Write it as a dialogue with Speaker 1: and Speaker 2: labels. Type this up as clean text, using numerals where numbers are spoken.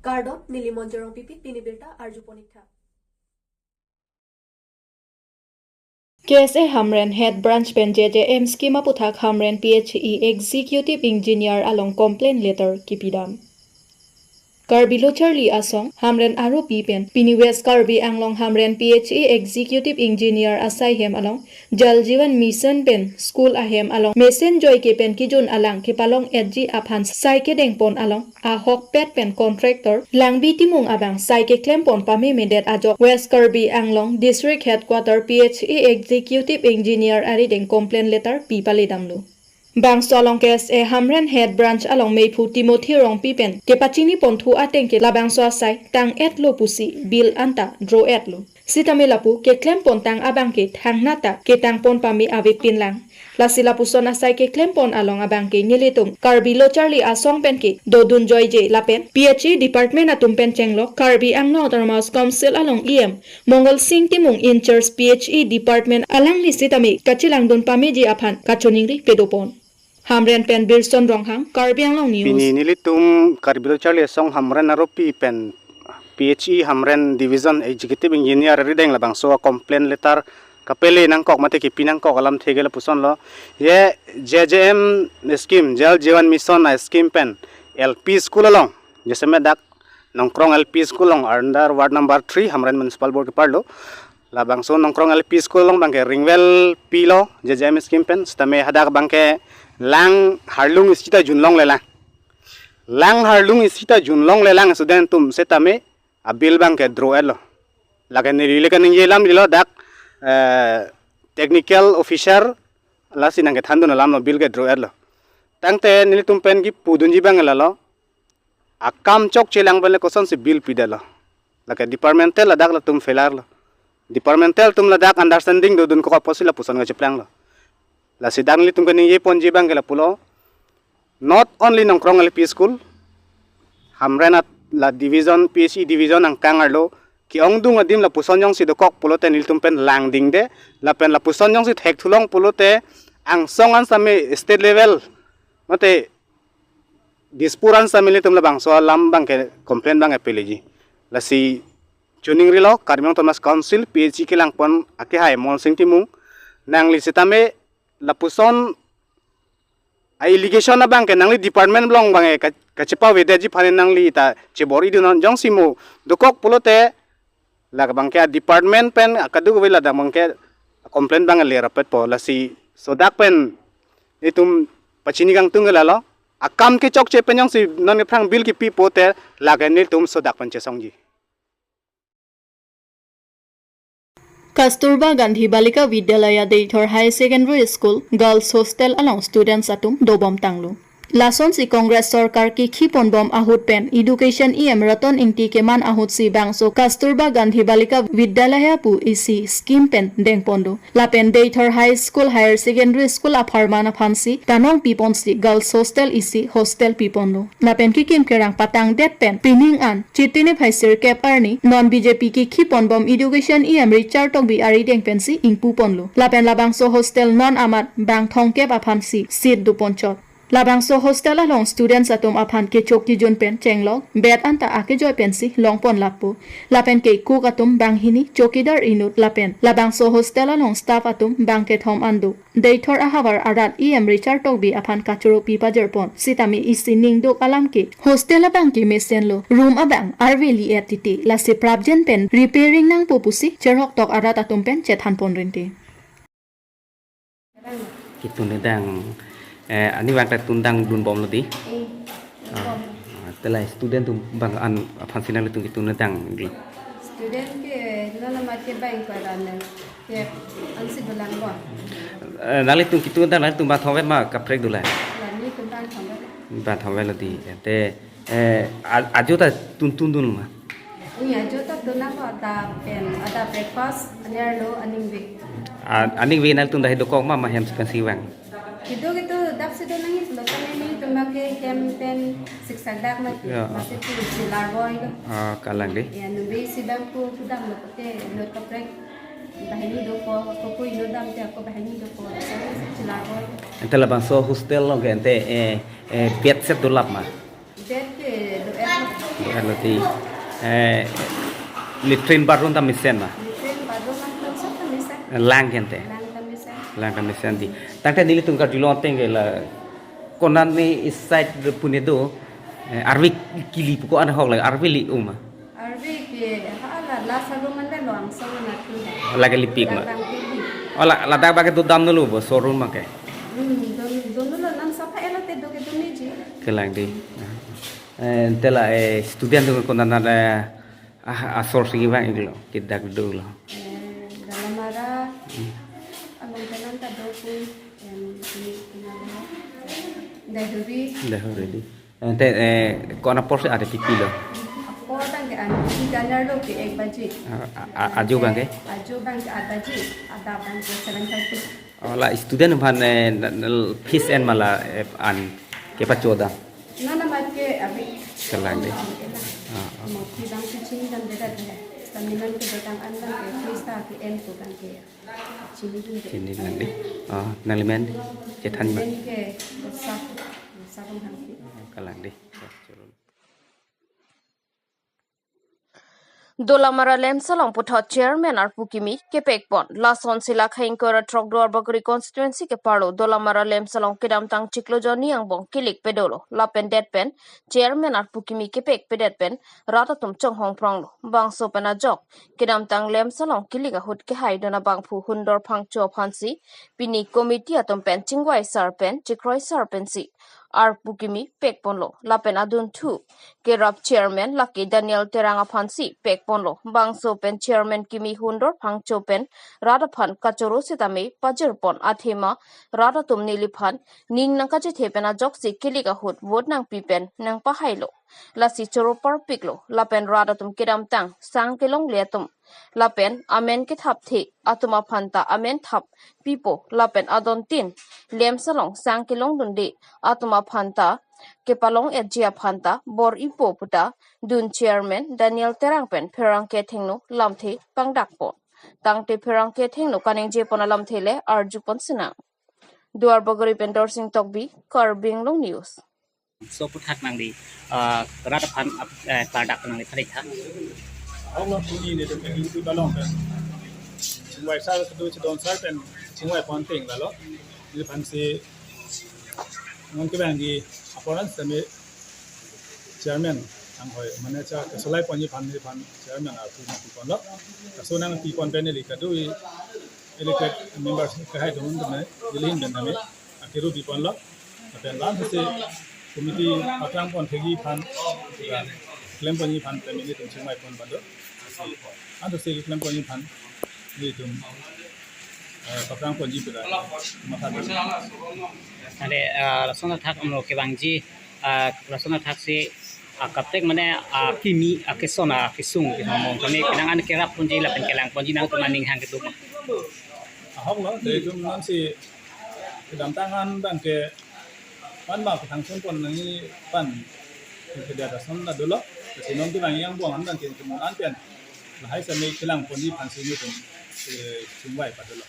Speaker 1: Gardot Nilimonjerong Pipit Pinibirta Arjuponikha.
Speaker 2: KSA Hamren Head Branch Pen JJM Schema Puthak Hamren PHE Executive Engineer along complaint letter Kipidam. Karbi Charlie Asong Hamren Aru Pipen Pini West Karbi Anglong Hamren PHE Executive Engineer Asai Hem along Jal Jivan Mission Pen School Ahem along Mesen Joy Kepen Kijun alang Kipalong Edji Aphan Saike Dengpon along Ahok Pet Pen Contractor Langbi Timung Abang Saike Klempon Pami Medet Ajok West Karbi Anglong District Headquarter PHE Executive Engineer Ari Deng Complaint Letter Pipali Damlu. Bang solong kes Hamren Head Branch along Meipu Timothy Rong Pipen ke pachini ponthu ateng ke labang so asai tang etlo pusi bil anta dro etlo sitame lapu ke klem pontang abang ke thang nata ke tang pon pami avi pinlang lasila puson asai ke klem pon along abang ke nilitung Karbi Charlie Asong pen ke dodun joy je lapen PHE department atum pen chenglo Karbi Anglong Autonomous Council along Mongol Singh Timung in charge PHE department alang lisitame kachilang dun pami je aphan kachoningri pedopon Hamren pen Birson Ronghang, Karbi Anglong News.
Speaker 3: Pini nilitum Karbi Charlie Asong Hamren aropi pen PHE Hamren Division Executive Engineer rideng labang so complaint letter kapele nangkok mate ki pinangkok alam thegela puson lo ye JJM scheme Jal Jivan Mission scheme pen LP school along jesme dak nongkrong LP school along under ward number 3 Hamren municipal board ke parlo labang so nongkrong LP school along bangke ringwell pilo JJM scheme pen stame hadak bangke lang harlung isita junlong lelang lang harlung isita junlong lelang suden tum setame abil bang ke draw elo lagan nilile kan yelam dilo dak technical officer la sinang ke thandun lam no bil ke draw elo tangte nili tum pen gi pudunji bang lalo akam chok chelang bele koson se bil pidelo laga departmental ladak la tum felar lo departmental tum ladak understanding do dun ko posila puson nga cheplang lo la sidang litung kani ye ponji bang la pulo not only nongkrong LP school hamrenat la division PHE division ang kangarlo ki ongdung adim la puson yong si dokok pulo te niltum pen lang ding de la pen la puson yong si thek thulong pulo te ang songan same state level mate dispuran same litum la bang so lam bang ke complaint bang apeleji la si tuning rilo Karbi Thomas Council PHE ke lang pon ake hai mol sing timung nang lisitame lapuson allegation na bang ke nangli department blong bang kachepa wedaji phane nangli ta chebori dinon jong simu dokok pulote lag bang ke department pen akadu wela da bang ke complaint bang le rapet po lasi sodak pen itum pachini gang tungela lo akam ke chok che pen jong si non prang bil ki pi pote laganil tum sodak pen che songji
Speaker 2: Kasturba Gandhi Balika Vidyalaya Deitor High Secondary School Girls Hostel along students atum dobom tanglu. Lason si Congress Sarkar ki khipon bom ahut pen education raton ingti keman ahut si bangso Kasturba Gandhi Balika Vidyalaya pu isi scheme pen dengpondo. Lapen Deitor High School Higher Secondary School apharmana phansi tanong pipon si Girls Hostel isi hostel pipondo. Lapen ki kim kerang patang det pen pining an chitine phaisir cap arni non BJP ki khipon bom education Richard tong bi ari deng pen si ingpu ponlo. Lapen labangso hostel non amat bang thong kep aphansi sit du ponchot. Labangso hostel along students atom aphan ke chokki jun pen chenglog bet anta ake joy pensi longpon lapo lapen ke cook atom banghini chokidar inut lapen labangso hostel along staff atom bangke thom andu deitor ahavar arat Richard togbi aphan kachuro pipa jerpon sitami isining dok alam ke hostel abangke mesen lo room abang arveli etiti la se prabjen pen repairing nang popusi cherhok tok arat atom pen chethan pon rente
Speaker 4: kitun dang ani bang tundang dun bom lodi telah student tu bang an fansinal tu kitun dang di
Speaker 5: student ke nala mate bank karan ke ansi bulan bo
Speaker 4: nali tu kitun dang nali tu ba thawet ma kaprek dula
Speaker 5: ni kuntan thamba
Speaker 4: ba thawet lodi te ajo ta tun dun ma
Speaker 5: ni ajo ta dona ko ada breakfast anyarlo
Speaker 4: aning we nal tu dai dokok ma hem spensi bang
Speaker 5: gitu dapse do nangis lo kami tumake campaign siksadak masih tu silar boy
Speaker 4: kalang de
Speaker 5: ya numbe sidang ko tudang lo te lo kaprek bahini do ko ko ino dam te ko bahini do ko silar boy
Speaker 4: ente labang so hostel lo gente pet set dolap ma
Speaker 5: bet ke do
Speaker 4: Kalau di litrin baru tam misen mah.
Speaker 5: Litrin baru kan konsep tamisa.
Speaker 4: Lang kente.
Speaker 5: Lang tamisa.
Speaker 4: Lang tam misen di. Tangte nili tungkar di lonteng la konan ni isait punya do arwi kili puko an hok la arwi li uma.
Speaker 5: Arbi ke hala la salu mande loang sama na tu.
Speaker 4: Lagi lipik mah.
Speaker 5: Lang kili.
Speaker 4: Ola la dak bagai tu dam dulu bo showroom mah ke.
Speaker 5: Dono la nam sapa ela te do ke dumi ji.
Speaker 4: Kelang di. Tela student tu konan ada asor segi bang iglo kita dulu.
Speaker 5: Dalam mara among tanan ta do ku ini dahuri.
Speaker 4: Dah ready. Ente kona porsi ada pipi lo.
Speaker 5: Ako tang ke an dinar lo ke 1 baje.
Speaker 4: Aju bang ke.
Speaker 5: Aju bang ke 8 baje. Ada bang ke 7:30.
Speaker 4: Ola student ban fees and mala an ke pacoda.
Speaker 5: Nana mat ke abi.
Speaker 4: Kelang di.
Speaker 5: Mau bidang kucing dan berat ya. Stamina ke datang anda ke freestyle ke end ko kan ke.
Speaker 4: Sini lang di. Nalimen cetan ba.
Speaker 5: Ini ke sabung hangki.
Speaker 4: Kelang di.
Speaker 6: Dolamara lem salong puthot chairman ar pukimi ke pekpon lason sila khaing kora trok dor bagri constituency ke parlo dolamara lem salong kedam tang chiklo joni ang bong kilik pedolo lapen det pen chairman ar pukimi ke pek pedet pen rata tum chong hong prong lo bang so pena jok kedam tang lem salong kilik a hut ke hai dona bang phu hundor phang cho phansi pini committee atom pen chingwai sar pen chikroi sar pen si ar pukimi pekponlo lapen adun thu ke rap chairman lucky daniel teranga phansi pekponlo bangso pen chairman kimi hundor phangcho pen rada phan kachoro sitame pajer pon athema rada tum nili phan ning nang ka che thepena jok si kilika hut vote nang pipen nang pa hailo lasi choro par piklo lapen rada tum kidam tang sang kelong letum lapen amen ke thap thi atuma phanta amen thap pipo lapen adon tin lem salong sang kelong dundi atuma phanta ke palong ejia phanta bor ipo puta dun chairman daniel terang pen pherang ke thengno lamthi pangdak po tangte pherang ke thengno kaneng je pona lamthele arju pon sina duar bogori pen dorsing tokbi Karbi Anglong news
Speaker 7: so puthak nang di rata phan pardak nang di thari tha
Speaker 8: Allah puni ni tu pergi tu balong kan cingwai sar tu cidon sar pen cingwai ponting lalu ni pansi ngon ke bang di aporan sami chairman ang hoi manager ke solai poni pan ni pan chairman aku ni pon lo so nang pi pon pen ni ka du elected members ka hai don ne dilin ben name akiru pi pon lo pen lan se committee atrang pon thegi pan claim poni pan pen ni tu cingwai pon ban do ando se claim poni pan ni tu paprang pon ji pada mata
Speaker 7: ade rasona thak amlo ke bangji rasona thak se kaptek mane kimi akesona akisung ke mong kami kenang an kerap punji la pen kelang punji nang maning hang ketu
Speaker 8: ahok lo de tu nan si kedam tangan bang ke pan ba ke thang sun pon ni pan ke dia da son da dulu sinom tu bang yang buang an ke tu an pen la hai se me kelang pon ji pan si ni tu cingwai pada lo